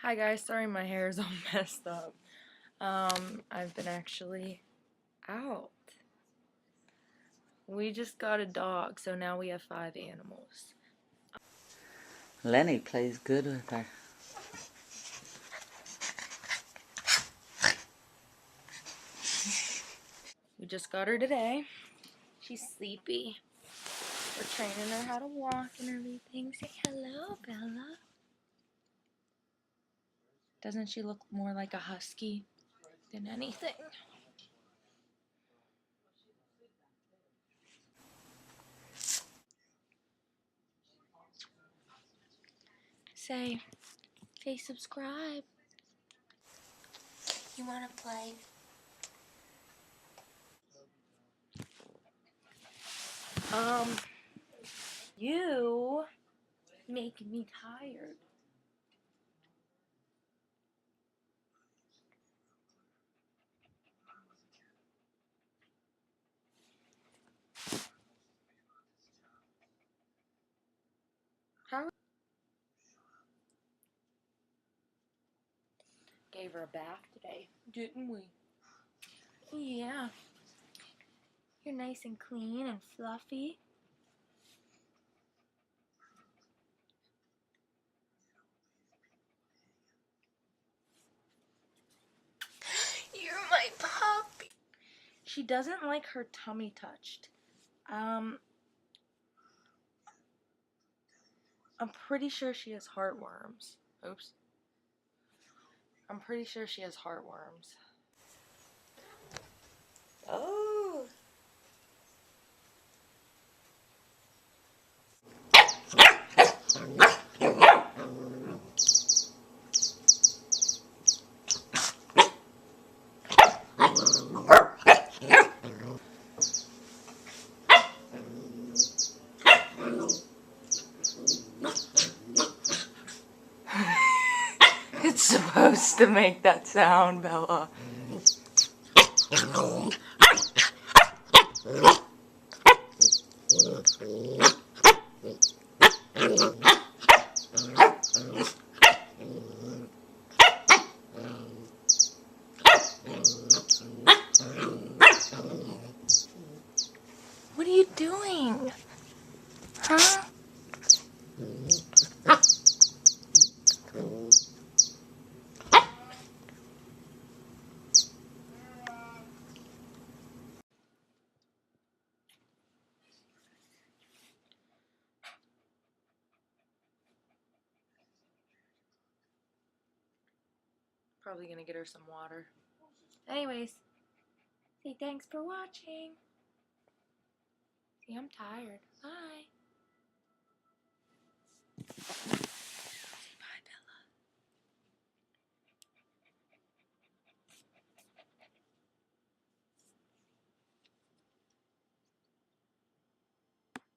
Hi guys, sorry my hair is all messed up. I've been actually out. We just got a dog, so now we have 5 animals. Lenny plays good with her. We just got her today. She's sleepy. We're training her how to walk and everything. Say hello, Bella. Doesn't she look more like a husky than anything? Say subscribe. You wanna play? You making me tired. How? Gave her a bath today, didn't we? Yeah. You're nice and clean and fluffy. You're my puppy. She doesn't like her tummy touched. I'm pretty sure she has heartworms. Oops. I'm pretty sure she has heartworms. Oh. It's supposed to make that sound, Bella. What are you doing? Huh? Probably gonna get her some water. Anyways, say thanks for watching. See, I'm tired. Bye.